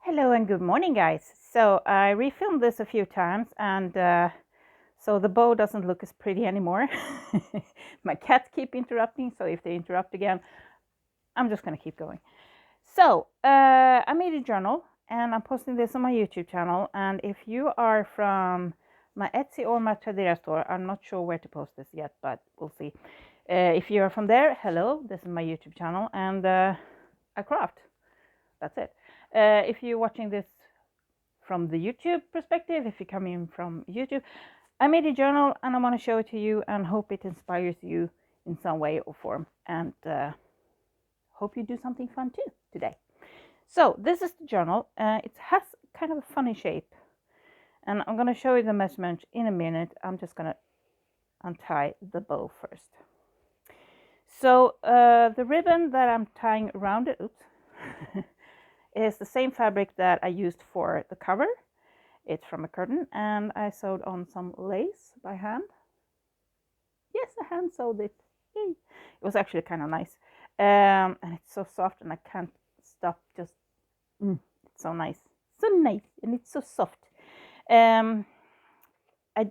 Hello and good morning, guys. So I refilmed this a few times, and so the bow doesn't look as pretty anymore. My cats keep interrupting, so if they interrupt again, I'm just going to keep going. So I made a journal, and I'm posting this on my YouTube channel. And if you are from my Etsy or my Tradera store, I'm not sure where to post this yet, but we'll see. If you are from there, hello, this is my YouTube channel, and I craft. That's it. If you're watching this from the YouTube perspective, if you're coming from YouTube, I made a journal and I want to show it to you and hope it inspires you in some way or form, and hope you do something fun too today. So this is the journal. It has kind of a funny shape, and I'm going to show you the measurement in a minute. I'm just going to untie the bow first. So the ribbon that I'm tying around it, is the same fabric that I used for the cover. It's from a curtain, and I sewed on some lace by hand. Yes, I hand sewed it. Yay. It was actually kind of nice. And it's so soft, and I can't stop just, it's so nice. So nice, and it's so soft. I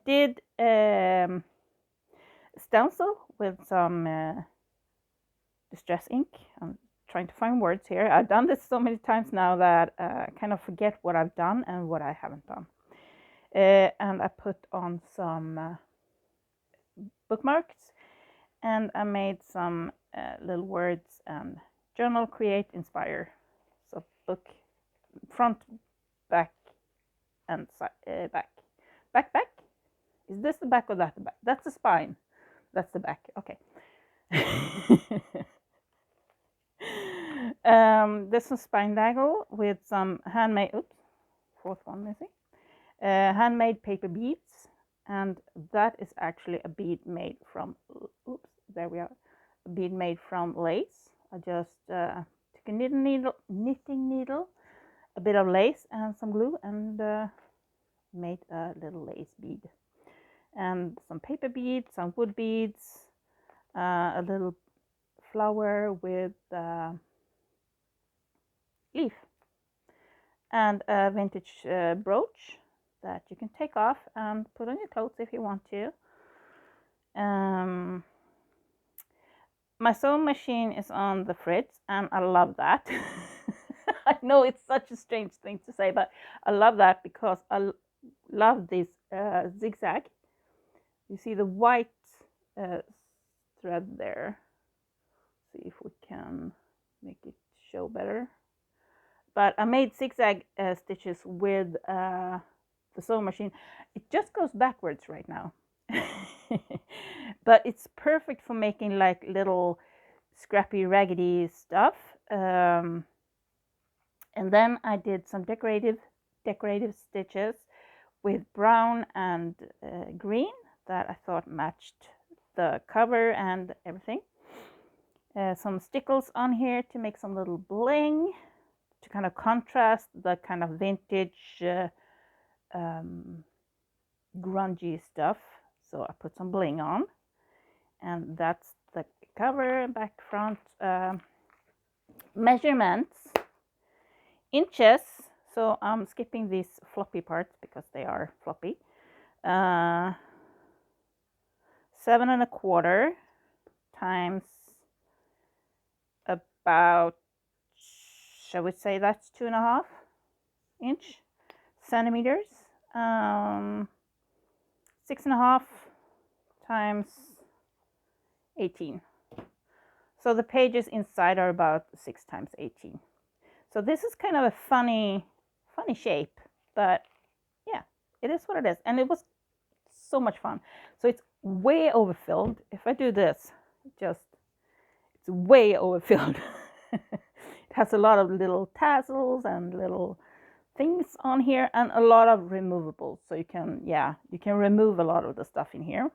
did stencil with some distress ink. I'm trying to find words here. I've done this so many times now that I kind of forget what I've done and what I haven't done. And I put on some bookmarks, and I made some little words and journal, create, inspire. So book, front, back, and back. Back. Is this the back or that the back? That's the spine. That's the back. Okay. This is spine daggle with some handmade. Oops, fourth one missing. Handmade paper beads, and that is actually a bead made from. Oops, there we are. A bead made from lace. I just took a knitting needle, a bit of lace, and some glue, and made a little lace bead. And some paper beads, some wood beads, a little flower with leaf, and a vintage brooch that you can take off and put on your clothes if you want to. My sewing machine is on the fritz, and I love that. I know it's such a strange thing to say, but I love that because I love this zigzag. You see the white thread there. See if we can make it show better. But I made zigzag stitches with the sewing machine. It just goes backwards right now. But it's perfect for making like little scrappy raggedy stuff. And then I did some decorative stitches with brown and green that I thought matched the cover and everything. Some stickles on here to make some little bling to kind of contrast the kind of vintage grungy stuff. So I put some bling on, and that's the cover, back, front. Measurements, inches. So I'm skipping these floppy parts because they are floppy. 7¼ times about, shall we say that's 2.5 inch centimeters. 6.5 times 18. So the pages inside are about 6 times 18. So this is kind of a funny shape, but yeah, it is what it is. And it was so much fun. So it's way overfilled. If I do this, it's way overfilled. It has a lot of little tassels and little things on here, and a lot of removables. So you can remove a lot of the stuff in here.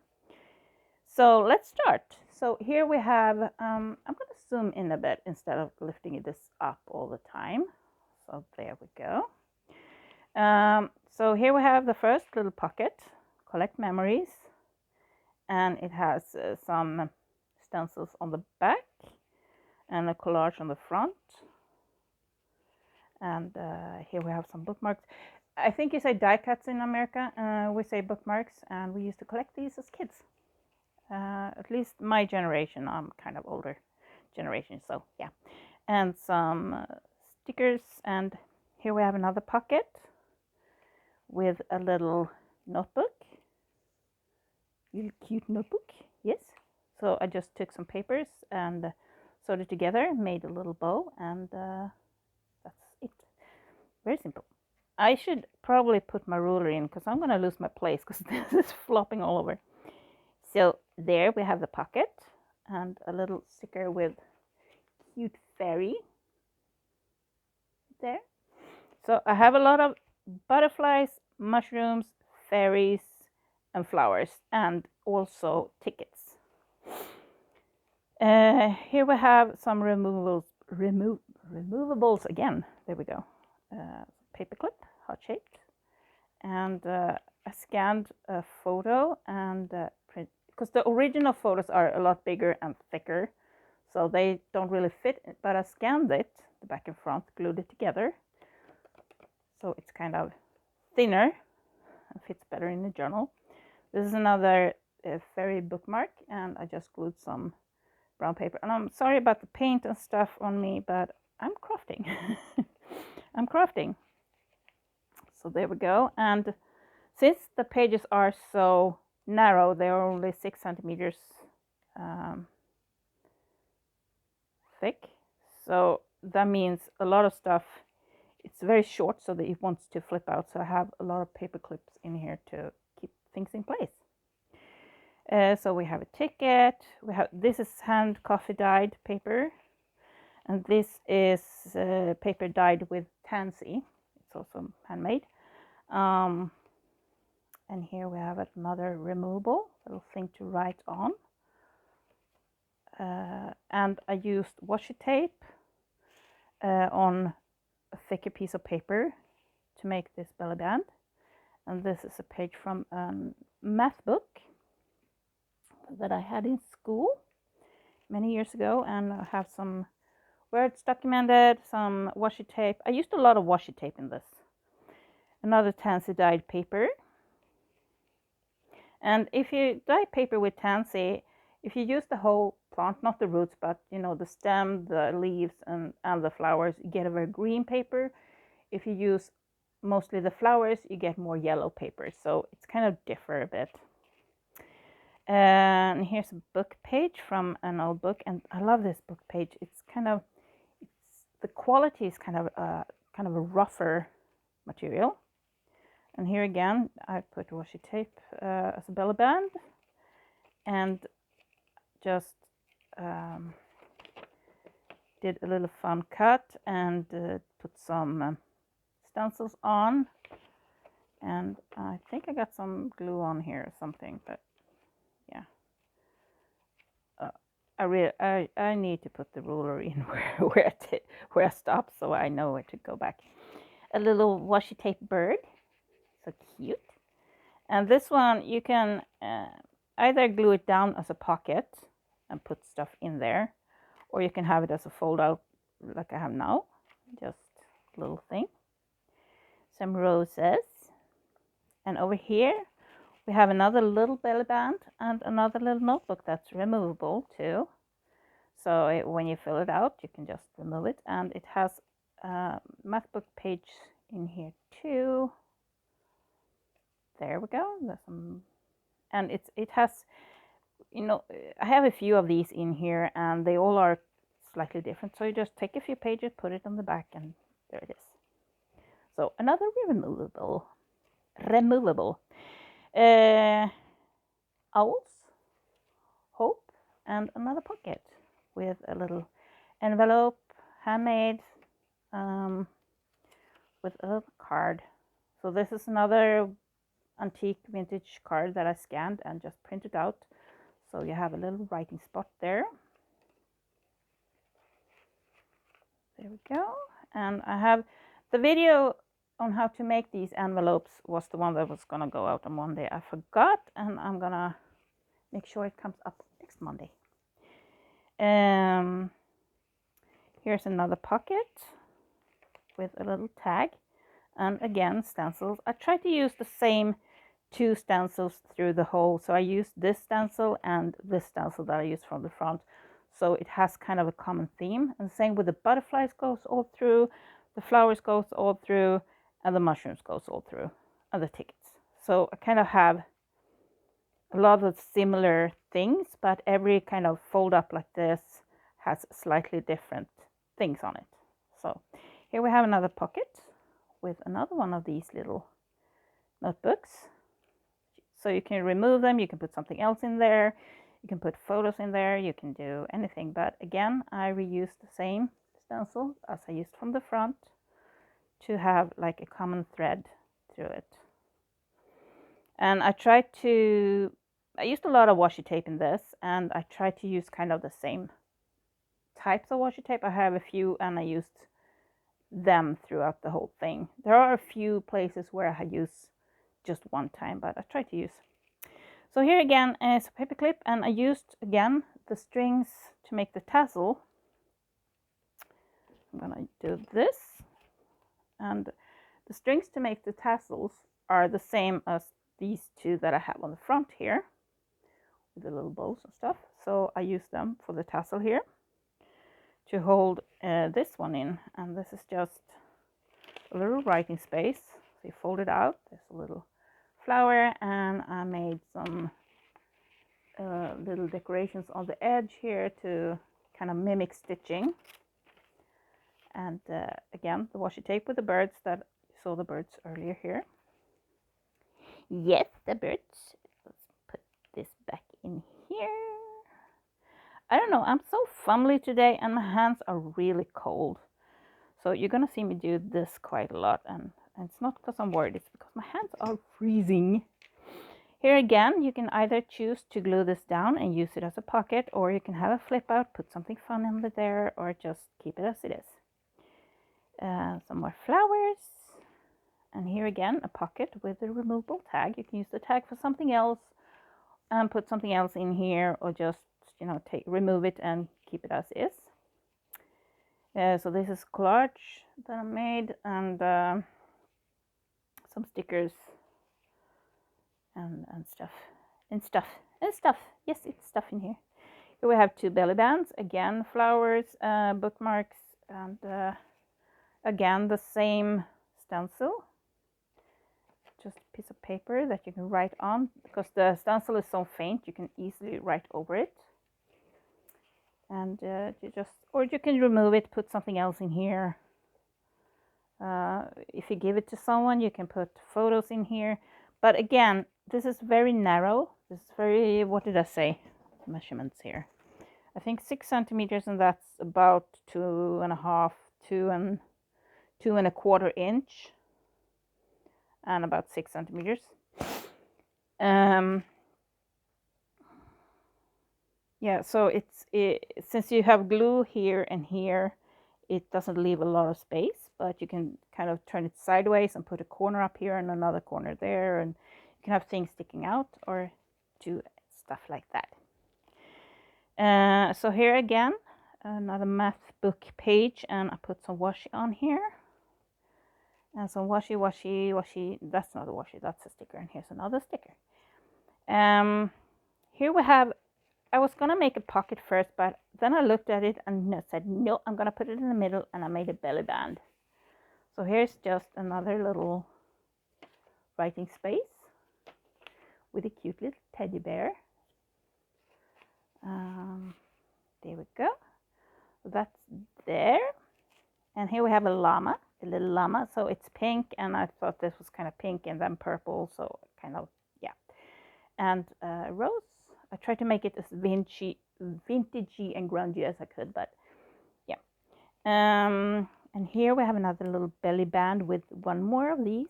So let's start. So here we have, I'm going to zoom in a bit instead of lifting this up all the time. So there we go. So here we have the first little pocket, collect memories, and it has some stencils on the back and a collage on the front. And here we have some bookmarks. I think you say die cuts in America. We say bookmarks, and we used to collect these as kids. At least my generation. I'm kind of older generation, so yeah. And some stickers, and here we have another pocket with a little notebook. Little cute notebook, yes. So I just took some papers and sewed it together, made a little bow, and that's it. Very simple. I should probably put my ruler in because I'm going to lose my place because this is flopping all over. So there we have the pocket and a little sticker with cute fairy there. So I have a lot of butterflies, mushrooms, fairies, and flowers, and also tickets. Here we have some removables again. There we go. Paperclip, heart shaped, and I scanned a photo and print because the original photos are a lot bigger and thicker, so they don't really fit. But I scanned it, the back and front, glued it together, so it's kind of thinner and fits better in the journal. This is another fairy bookmark, and I just glued some brown paper. And I'm sorry about the paint and stuff on me, but I'm crafting. I'm crafting. So there we go. And since the pages are so narrow, they are only 6 centimeters thick. So that means a lot of stuff, it's very short so that it wants to flip out. So I have a lot of paper clips in here to keep things in place. So we have a ticket. This is hand coffee dyed paper, and this is paper dyed with tansy. It's also handmade. And here we have another removable little thing to write on. And I used washi tape on a thicker piece of paper to make this belly band. And this is a page from a math book that I had in school many years ago, and I have some words documented, some washi tape. I used a lot of washi tape in this. Another tansy dyed paper. And if you dye paper with tansy, if you use the whole plant, not the roots, but you know, the stem, the leaves, and the flowers, you get a very green paper. If you use mostly the flowers, you get more yellow paper. So it's kind of differ a bit. And here's a book page from an old book, and I love this book page. It's the quality is kind of a rougher material. And here again, I put washi tape as a belly band, and just did a little fun cut and put some stencils on. And I think I got some glue on here or something, but yeah. I need to put the ruler in where I stop, so I know where to go back. A little washi tape bird, so cute. And this one you can either glue it down as a pocket and put stuff in there, or you can have it as a fold out like I have now, just a little thing. Some roses, and over here we have another little belly band and another little notebook that's removable too. So when you fill it out, you can just remove it, and it has a math book page in here too. There we go. There's some, and it has, you know, I have a few of these in here, and they all are slightly different. So you just take a few pages, put it on the back, and there it is. So another removable. Owls, hope, and another pocket with a little envelope, handmade, with a little card. So this is another antique vintage card that I scanned and just printed out. So you have a little writing spot there. There we go. And I have the video on how to make these envelopes was the one that was gonna go out on Monday. I forgot, and I'm gonna make sure it comes up next Monday. Here's another pocket with a little tag. And again, stencils. I try to use the same 2 stencils through the whole. So I used this stencil and this stencil that I used from the front. So it has kind of a common theme. And the same with the butterflies goes all through, the flowers goes all through, and the mushrooms goes all through, and the tickets. So I kind of have a lot of similar things, but every kind of fold up like this has slightly different things on it. So here we have another pocket with another one of these little notebooks. So you can remove them, you can put something else in there, you can put photos in there, you can do anything. But again, I reused the same stencil as I used from the front to have like a common thread through it. And I used a lot of washi tape in this, and I tried to use kind of the same types of washi tape. I have a few, and I used them throughout the whole thing. There are a few places where I use just one time, but I try to use. So here again is a paper clip, and I used again the strings to make the tassel. I'm gonna do this, and the strings to make the tassels are the same as these 2 that I have on the front here with the little bows and stuff. So I use them for the tassel here to hold this one in, and this is just a little writing space. So you fold it out, there's a little flower, and I made some little decorations on the edge here to kind of mimic stitching. And again, the washi tape with the birds that you saw the birds earlier here. Yes, the birds. Let's put this back in here. I don't know, I'm so fumbly today and my hands are really cold. So you're gonna see me do this quite a lot, and it's not because I'm worried, it's because my hands are freezing. Here again, you can either choose to glue this down and use it as a pocket, or you can have a flip out, put something fun under there, or just keep it as it is. Some more flowers. And here again, a pocket with a removable tag. You can use the tag for something else and put something else in here, or just, remove it and keep it as is. So this is collage that I made, and some stickers and stuff. Yes, it's stuff in here. Here we have 2 belly bands, again flowers, bookmarks, and again the same stencil, just a piece of paper that you can write on, because the stencil is so faint you can easily write over it. And or you can remove it, put something else in here. If you give it to someone, you can put photos in here. But again, this is very narrow. This is very, what did I say? Measurements here. I think 6 centimeters, and that's about 2.5, 2.25 inch, and about 6 centimeters. Yeah, so since you have glue here and here, it doesn't leave a lot of space, but you can kind of turn it sideways and put a corner up here and another corner there, and you can have things sticking out or do stuff like that. So here again, another math book page, and I put some washi on here. And some washi. That's not a washi, that's a sticker, and here's another sticker. Here we have, I was gonna make a pocket first, but then I looked at it and said, no, I'm gonna put it in the middle, and I made a belly band. So here's just another little writing space with a cute little teddy bear. There we go. That's there. And here we have a llama, a little llama. So it's pink, and I thought this was kind of pink and then purple, so kind of, yeah. And rose. I tried to make it as vintagey and grungy as I could, but yeah. And here we have another little belly band with one more of these.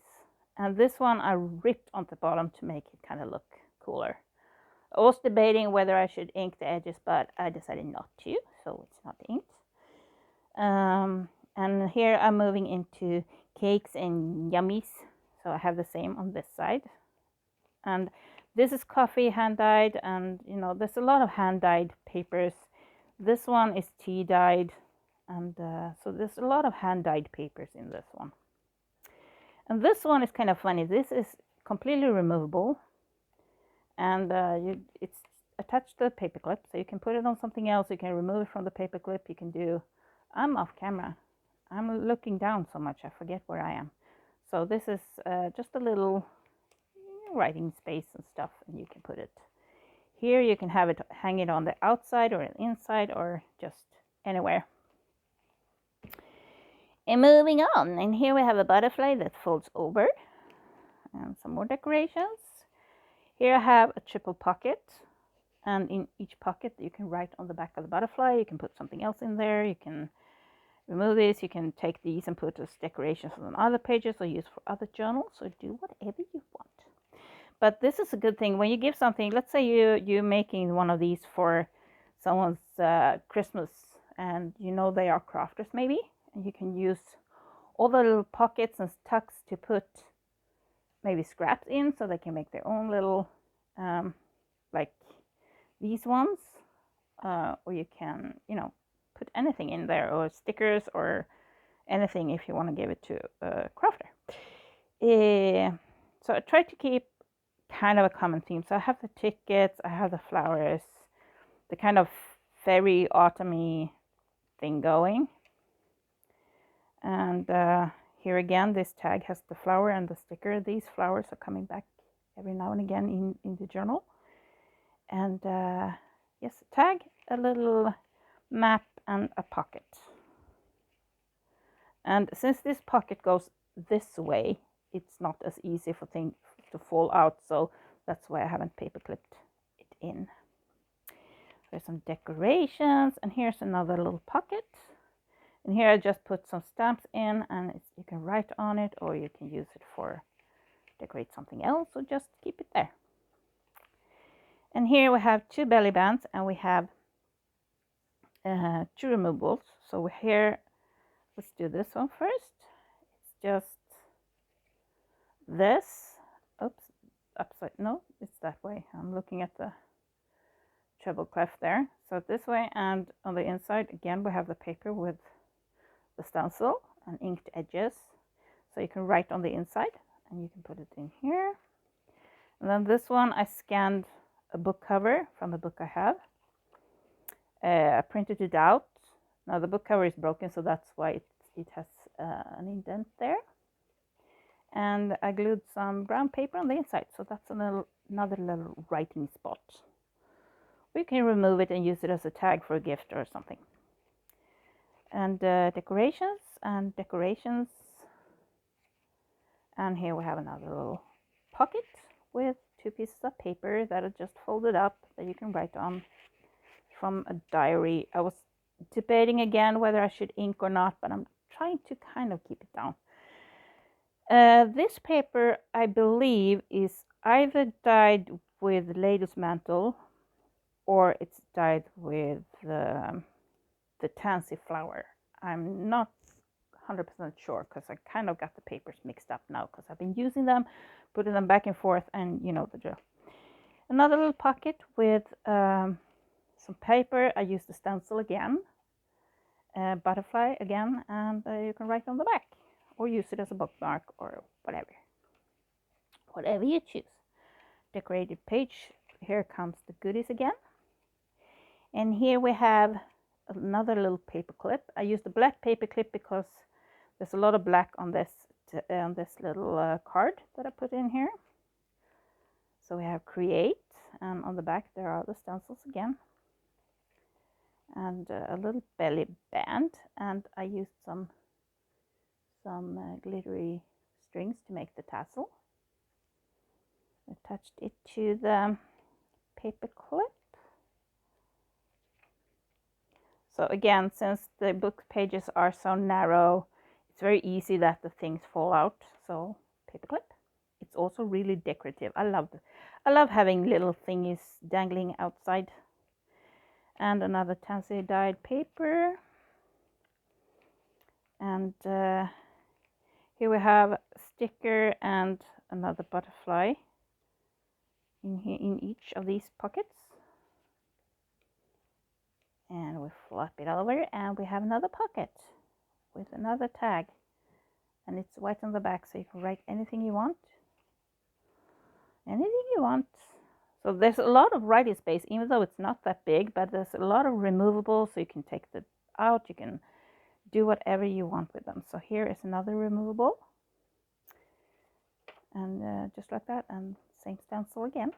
And this one I ripped on the bottom to make it kind of look cooler. I was debating whether I should ink the edges, but I decided not to, so it's not inked. And here I'm moving into cakes and yummies, so I have the same on this side. And this is coffee hand dyed, and there's a lot of hand dyed papers. This one is tea dyed, And so there's a lot of hand-dyed papers in this one. And this one is kind of funny. This is completely removable, and it's attached to a paper clip, so you can put it on something else. You can remove it from the paper clip. You can do. I'm off camera. I'm looking down so much I forget where I am. So this is just a little writing space and stuff, and you can put it here. You can have it hang it on the outside or inside or just anywhere. And moving on, and here we have a butterfly that folds over, and some more decorations. Here I have a triple pocket, and in each pocket you can write on the back of the butterfly. You can put something else in there. You can remove this. You can take these and put as decorations on other pages or use for other journals, or do whatever you want. But this is a good thing when you give something. Let's say you're making one of these for someone's Christmas, and you know they are crafters maybe, and you can use all the little pockets and tucks to put maybe scraps in, so they can make their own little like these ones, or you can put anything in there, or stickers or anything if you want to give it to a crafter. So I try to keep kind of a common theme. So I have the tickets, I have the flowers, the kind of fairy autumny thing going. And here again, this tag has the flower and the sticker. These flowers are coming back every now and again in the journal. And yes, a tag, a little map, and a pocket. And since this pocket goes this way, it's not as easy for things to fall out, so that's why I haven't paper clipped it in. There's some decorations, and here's another little pocket. And here I just put some stamps in, and you can write on it, or you can use it for decorate something else, or just keep it there. And here we have 2 belly bands, and we have 2 removables. So here, let's do this one first. It's just this. Oops, upside, no, it's that way. I'm looking at the treble clef there. So this way, and on the inside again we have the paper with the stencil and inked edges, so you can write on the inside, and you can put it in here. And then this one, I scanned a book cover from a book I have. I printed it out. Now the book cover is broken, so that's why it has an indent there. And I glued some brown paper on the inside, so that's another little writing spot. We can remove it and use it as a tag for a gift or something. And decorations and decorations. And here we have another little pocket with 2 pieces of paper that are just folded up that you can write on from a diary. I was debating again whether I should ink or not, but I'm trying to kind of keep it down. This paper, I believe, is either dyed with Lady's Mantle, or it's dyed with the tansy flower. I'm not 100% sure, because I kind of got the papers mixed up now, because I've been using them, putting them back and forth, and you know the drill. Another little pocket with some paper. I used the stencil again, butterfly again, and you can write on the back, or use it as a bookmark, or whatever you choose. Decorated page. Here comes the goodies again, and here we have another little paper clip. I used a black paper clip because there's a lot of black on this little card that I put in here. So we have create, and on the back there are the stencils again, and a little belly band, and I used some glittery strings to make the tassel. Attached it to the paper clip. So again, since the book pages are so narrow, it's very easy that the things fall out. So paper clip. It's also really decorative. I love having little thingies dangling outside. And another tansy dyed paper. And here we have a sticker and another butterfly in each of these pockets. And we flip it over and we have another pocket with another tag, and it's white on the back, so you can write anything you want. So there's a lot of writing space, even though it's not that big, but there's a lot of removables, so you can take them out, you can do whatever you want with them. So here is another removable, and just like that, and same stencil again.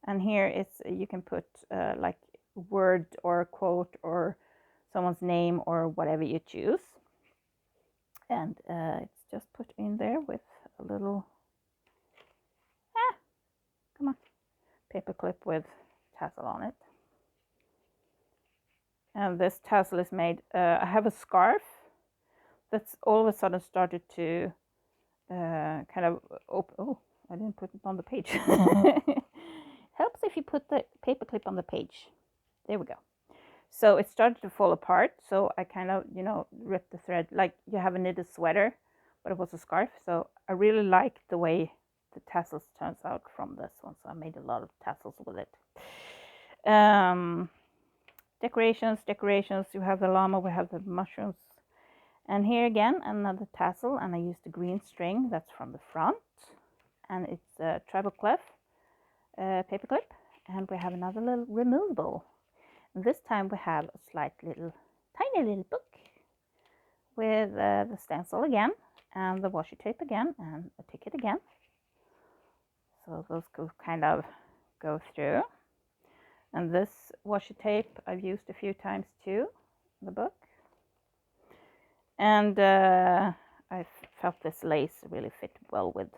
And here it's, you can put like word or a quote or someone's name or whatever you choose, and it's just put in there with a little come on, paper clip with tassel on it. And this tassel is made, I have a scarf that's all of a sudden started to kind of open. Oh, I didn't put it on the page. Helps if you put the paper clip on the page. There we go. So it started to fall apart, so I kind of, you know, ripped the thread like you have a knitted sweater, but it was a scarf. So I really like the way the tassels turns out from this one, so I made a lot of tassels with it. Decorations, you have the llama, we have the mushrooms, and here again another tassel, and I used the green string that's from the front, and it's a treble clef paper clip, and we have another little removable, and this time we have a tiny little book with the stencil again, and the washi tape again, and a ticket again, so those could kind of go through. And this washi tape I've used a few times too, the book. And I felt this lace really fit well with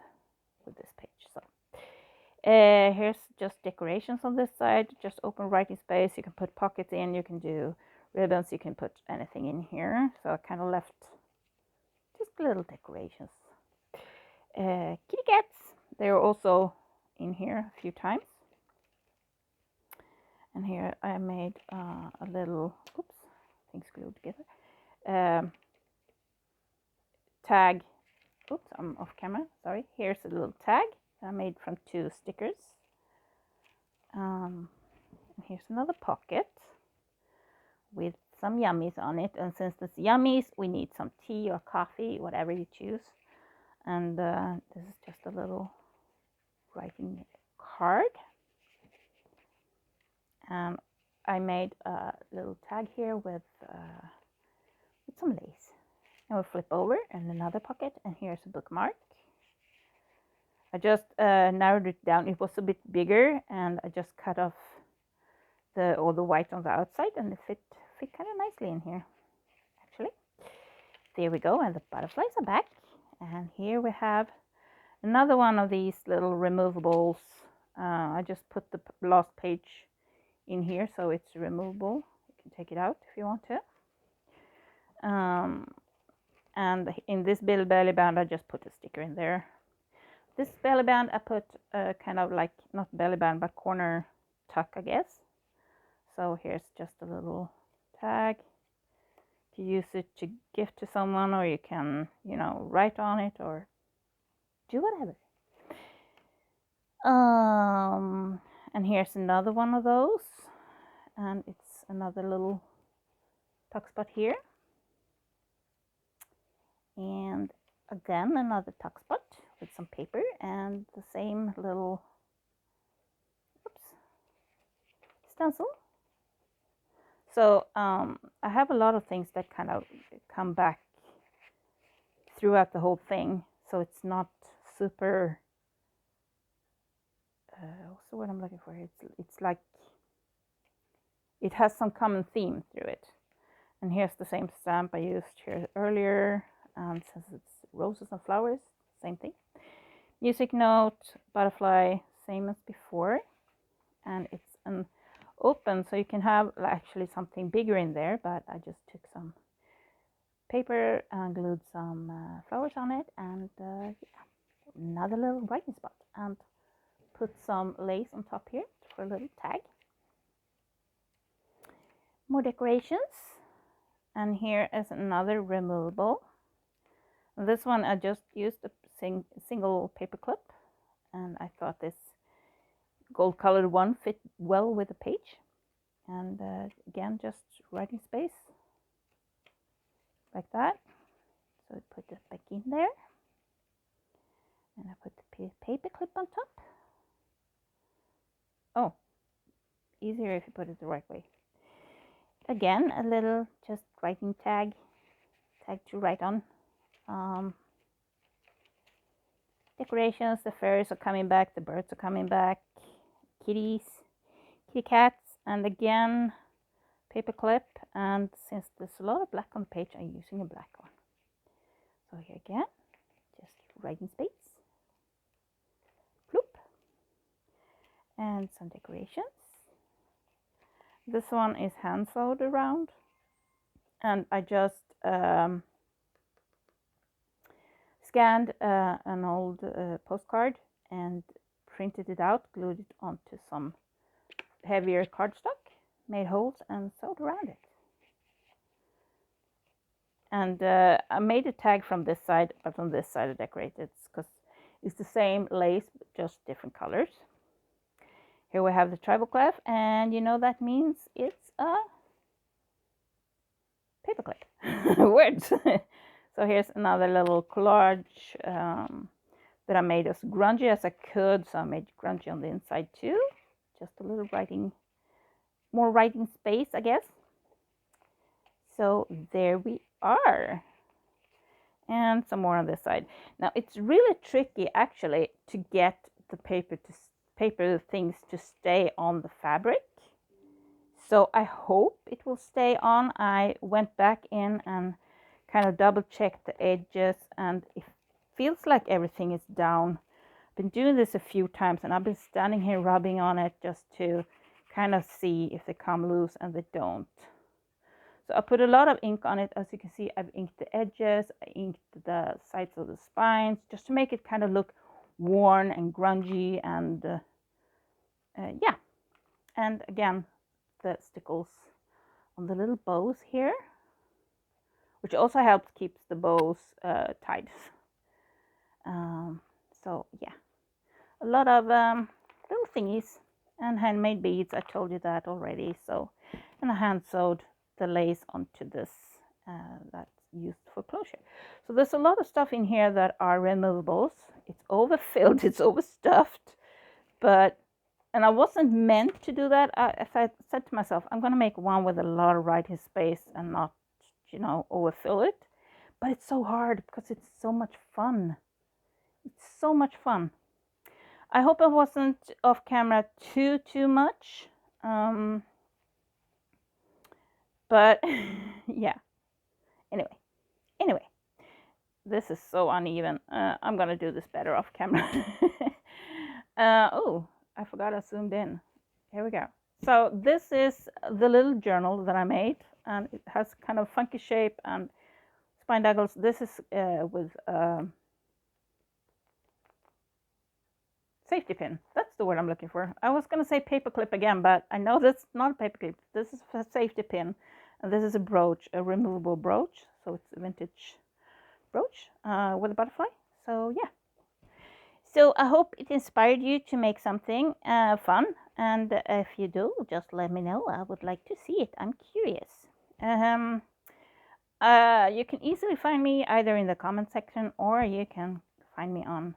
this page. So here's just decorations on this side, just open writing space. You can put pockets in, you can do ribbons, you can put anything in here. So I kind of left just little decorations. Kitty cats, they're also in here a few times. And here I made a little, oops, things glued together, tag. Oops, I'm off camera, sorry. Here's a little tag I made from 2 stickers. And here's another pocket with some yummies on it. And since it's yummies, we need some tea or coffee, whatever you choose. And this is just a little writing card. And I made a little tag here with some lace. And we'll flip over and another pocket, and here's a bookmark. I just narrowed it down. It was a bit bigger, and I just cut off all the white on the outside, and it fit kind of nicely in here, actually. There we go, and the butterflies are back. And here we have another one of these little removables. I just put the last page in here, so it's removable. You can take it out if you want to. And in this belly band, I just put a sticker in there. This belly band, I put kind of like, not belly band, but corner tuck, I guess. So here's just a little tag. You use it to gift to someone, or you can, you know, write on it or do whatever. And here's another one of those, and it's another little tuck spot here. And again, another tuck spot with some paper and the same little stencil. So I have a lot of things that kind of come back throughout the whole thing. So it's not super, what's the word I'm looking for? It's like, it has some common theme through it. And here's the same stamp I used here earlier. Since it's roses and flowers, same thing. Music note, butterfly, same as before. And it's an open, so you can have actually something bigger in there, but I just took some paper and glued some flowers on it, and yeah, another little writing spot, and put some lace on top here for a little tag. More decorations, and here is another removable. This one I just used a single paper clip, and I thought this gold colored one fit well with the page. And again, just writing space like that. So I put that back in there, and I put the paper clip on top. Oh, easier if you put it the right way. Again, a little just writing tag to write on. Decorations, the fairies are coming back, the birds are coming back, kitty cats, and again, paper clip. And since there's a lot of black on the page, I'm using a black one. So here again, just writing space, bloop, and some decorations. This one is hand sewed around, and I just scanned an old postcard and printed it out, glued it onto some heavier cardstock, made holes and sewed around it. And I made a tag from this side, but on this side I decorated because it's the same lace, just different colors. Here we have the tribal clef, and you know that means it's a paperclip. Words. So here's another little collage that I made as grungy as I could. So I made grungy on the inside too. Just a little writing, more writing space, I guess. So there we are. And some more on this side. Now it's really tricky actually to get the paper things to stay on the fabric. So I hope it will stay on. I went back in and kind of double checked the edges, and it feels like everything is down. I've been doing this a few times, and I've been standing here rubbing on it just to kind of see if they come loose, and they don't. So I put a lot of ink on it. As you can see, I've inked the edges, I inked the sides of the spines, just to make it kind of look worn and grungy, and yeah. And again, the stickles on the little bows here, which also helps keep the bows tied. So yeah, a lot of little thingies and handmade beads. I told you that already. So, and I hand sewed the lace onto this that's used for closure. So there's a lot of stuff in here that are removables. It's overfilled, it's overstuffed, and I wasn't meant to do that. I said to myself, I'm going to make one with a lot of writing space and not, overfill it. But it's so hard because it's so much fun. It's so much fun. I hope I wasn't off camera too much. But yeah. Anyway, this is so uneven. I'm going to do this better off camera. Oh, I forgot I zoomed in. Here we go. So this is the little journal that I made, and it has kind of funky shape and spine daggles. This is with safety pin. That's the word I'm looking for. I was going to say paper clip again, but I know that's not a paper clip. This is a safety pin, and this is a brooch, a removable brooch. So it's a vintage brooch with a butterfly. So yeah. So I hope it inspired you to make something fun, and if you do, just let me know. I would like to see it. I'm curious. You can easily find me either in the comment section, or you can find me on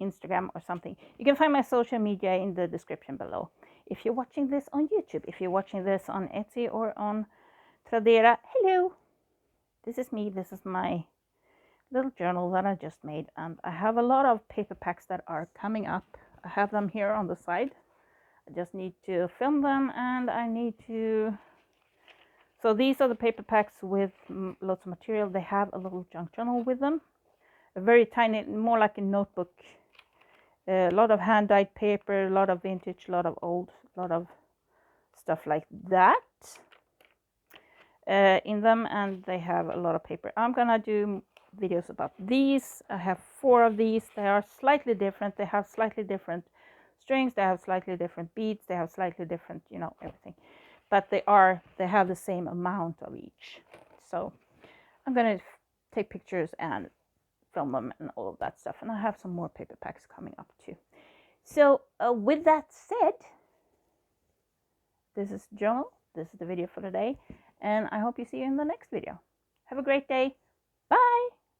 Instagram or something. You can find my social media in the description below. If you're watching this on YouTube, if you're watching this on Etsy or on Tradera, hello. This is me. This is my little journal that I just made, and I have a lot of paper packs that are coming up. I have them here on the side. I just need to film them, and I need to. So these are the paper packs with lots of material. They have a little junk journal with them, a very tiny, more like a notebook. A lot of hand dyed paper, a lot of vintage, a lot of old, a lot of stuff like that in them, and they have a lot of paper. I'm gonna do videos about these. I have 4 of these. They are slightly different. They have slightly different strings. They have slightly different beads. They have slightly different, everything. But they have the same amount of each. So I'm gonna take pictures and film them and all of that stuff. And I have some more paper packs coming up too. So with that said, This is Joan. This is the video for today, and I hope you see you in the next video. Have a great day.